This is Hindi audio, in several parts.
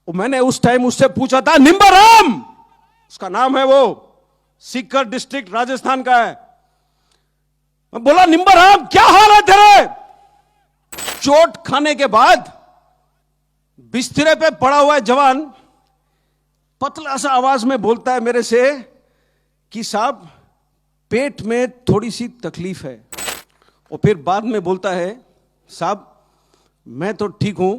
मैंने उस टाइम उससे पूछा था, निम्बाराम उसका नाम है, वो सीकर डिस्ट्रिक्ट राजस्थान का है। मैं बोला, निम्बाराम क्या हाल है तेरे? चोट खाने के बाद बिस्तरे पे पड़ा हुआ है जवान, पतला सा आवाज में बोलता है मेरे से कि साहब पेट में थोड़ी सी तकलीफ है, और फिर बाद में बोलता है, साहब मैं तो ठीक हूं,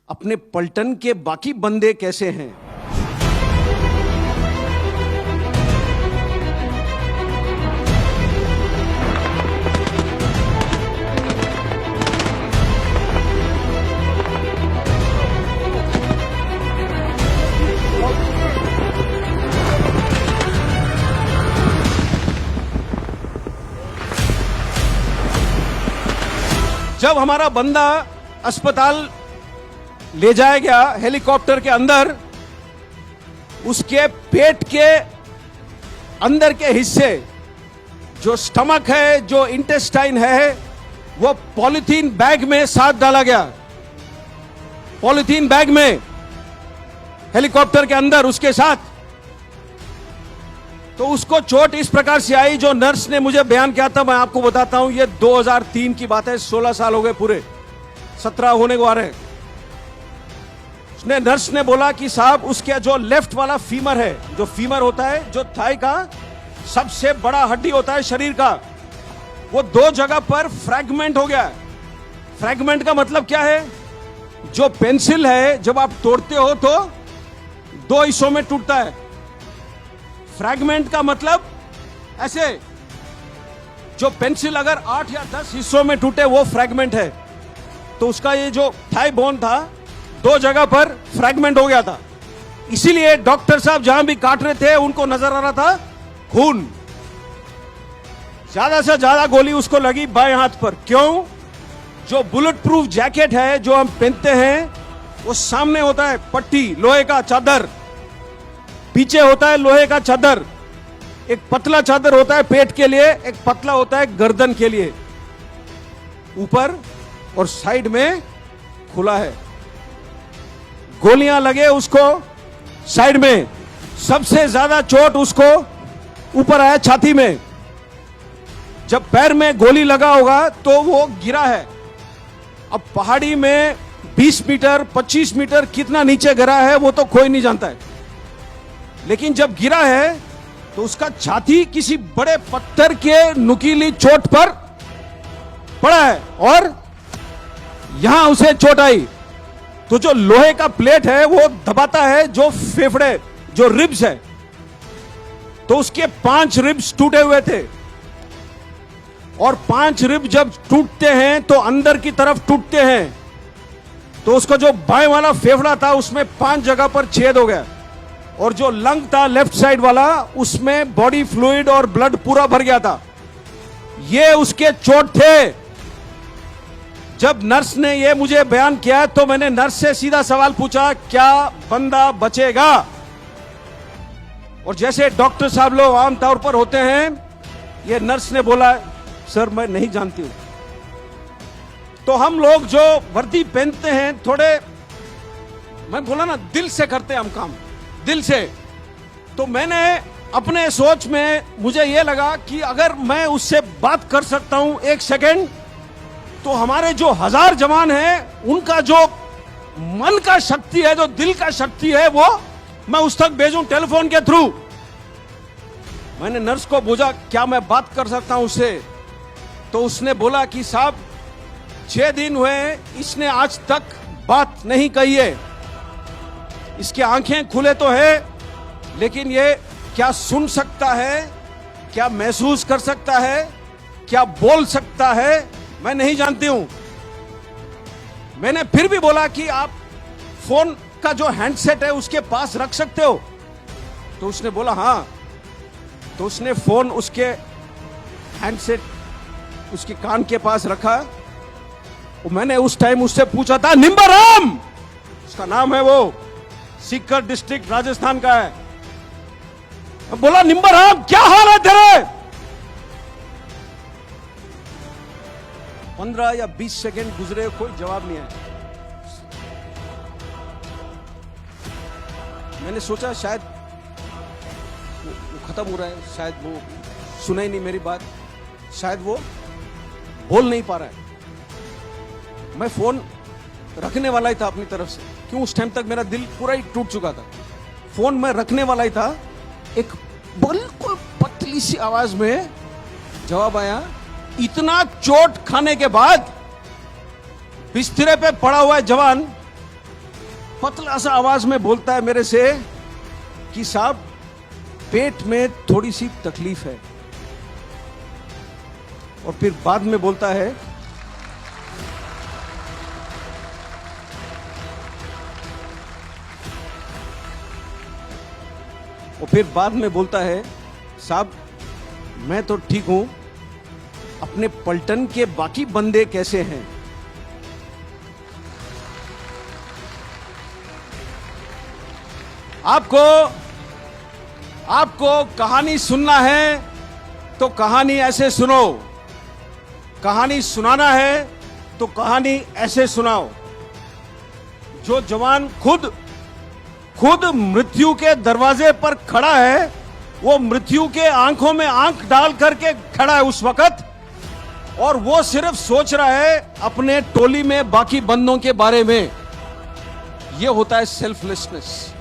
अपने पलटन के बाकी बंदे कैसे हैं? जब हमारा बंदा अस्पताल ले जाया गया हेलीकॉप्टर के अंदर, उसके पेट के अंदर के हिस्से, जो स्टमक है, जो इंटेस्टाइन है, वो पॉलिथीन बैग में साथ डाला गया। पॉलिथीन बैग में हेलीकॉप्टर के अंदर उसके साथ। तो उसको चोट इस प्रकार से आई, जो नर्स ने मुझे बयान किया था, मैं आपको बताता हूं, ये 2003 की बात है, 16 साल हो गए पूरे, 17 होने को आ रहे। उसने नर्स ने बोला कि साहब उसके जो लेफ्ट वाला फीमर है, जो फीमर होता है, जो थाई का सबसे बड़ा हड्डी होता है शरीर का, वो 2 जगह पर फ्रैगमेंट हो गया। फ्रैगमेंट का मतलब क्या है? जो पेंसिल है जब आप तोड़ते हो तो 2 हिस्सों में टूटता है। फ्रैगमेंट का मतलब ऐसे, जो पेंसिल अगर 8 या 10 हिस्सों में टूटे वो फ्रैगमेंट है। तो उसका ये जो थाई बोन था, 2 जगह पर फ्रैगमेंट हो गया था। इसीलिए डॉक्टर साहब जहां भी काट रहे थे उनको नजर आ रहा था खून। ज्यादा से ज्यादा गोली उसको लगी बाएं हाथ पर। क्यों? जो बुलेट प्रूफ जैकेट है जो हम पहनते हैं, वो सामने होता है पट्टी, लोहे का चादर, पीछे होता है लोहे का चादर। एक पतला चादर होता है पेट के लिए, एक पतला होता है गर्दन के लिए। ऊपर और साइड में खुला है। गोलियां लगे उसको साइड में। सबसे ज्यादा चोट उसको ऊपर आया छाती में। जब पैर में गोली लगा होगा तो वो गिरा है। अब पहाड़ी में 20 मीटर 25 मीटर कितना नीचे गिरा है वो तो कोई नहीं जानता है, लेकिन जब गिरा है तो उसका छाती किसी बड़े पत्थर के नुकीली चोट पर पड़ा है और यहां उसे चोट आई। तो जो लोहे का प्लेट है वो दबाता है जो फेफड़े, जो रिब्स है। तो उसके 5 रिब्स टूटे हुए थे, और 5 रिब जब टूटते हैं तो अंदर की तरफ टूटते हैं। तो उसका जो बाएं वाला फेफड़ा था उसमें 5 जगह पर छेद हो गया, और जो लंग था लेफ्ट साइड वाला, उसमें बॉडी फ्लूइड और ब्लड पूरा भर गया था। ये उसके चोट थे। जब नर्स ने ये मुझे बयान किया तो मैंने नर्स से सीधा सवाल पूछा, क्या बंदा बचेगा? और जैसे डॉक्टर साहब लोग आमतौर पर होते हैं, ये नर्स ने बोला, सर मैं नहीं जानती हूं। तो हम लोग जो वर्दी पहनते हैं, थोड़े, मैं बोला ना, दिल से करते हैं हम काम, दिल से। तो मैंने अपने सोच में मुझे यह लगा कि अगर मैं उससे बात कर सकता हूं 1 सेकेंड, तो हमारे जो 1000 जवान हैं उनका जो मन का शक्ति है, जो दिल का शक्ति है, वो मैं उस तक भेजूं टेलीफोन के थ्रू। मैंने नर्स को पूछा, क्या मैं बात कर सकता हूं उससे? तो उसने बोला कि साहब 6 दिन हुए, इसने आज तक बात नहीं कही है। इसकी आंखें खुले तो है, लेकिन ये क्या सुन सकता है, क्या महसूस कर सकता है, क्या बोल सकता है, मैं नहीं जानती हूं। मैंने फिर भी बोला कि आप फोन का जो हैंडसेट है उसके पास रख सकते हो? तो उसने बोला हां। तो उसने फोन उसके हैंडसेट उसके कान के पास रखा। और मैंने उस टाइम उससे पूछा था, निम्बाराम उसका नाम है, वो सीकर डिस्ट्रिक्ट राजस्थान का है। बोला, निम्बाराम क्या हाल है तेरे? 15 या 20 सेकंड गुजरे, कोई जवाब नहीं आया। मैंने सोचा शायद वो खत्म हो रहा है, शायद वो सुना ही नहीं मेरी बात, शायद वो बोल नहीं पा रहा है। मैं फोन रखने वाला ही था अपनी तरफ से, क्यों उस टाइम तक मेरा दिल पूरा ही टूट चुका था। फोन मैं रखने वाला ही था, एक बिल्कुल पतली सी आवाज में जवाब आया। इतना चोट खाने के बाद बिस्तरे पे पड़ा हुआ है जवान पतला सा आवाज में बोलता है मेरे से कि साहब पेट में थोड़ी सी तकलीफ है, और फिर बाद में बोलता है साहब मैं तो ठीक हूं, अपने पलटन के बाकी बंदे कैसे हैं? आपको कहानी सुनना है तो कहानी ऐसे सुनो, कहानी सुनाना है तो कहानी ऐसे सुनाओ। जो जवान खुद मृत्यु के दरवाजे पर खड़ा है, वो मृत्यु के आंखों में आंख डाल करके खड़ा है उस वक्त, और वो सिर्फ सोच रहा है अपने टोली में बाकी बंदों के बारे में। ये होता है सेल्फलेसनेस।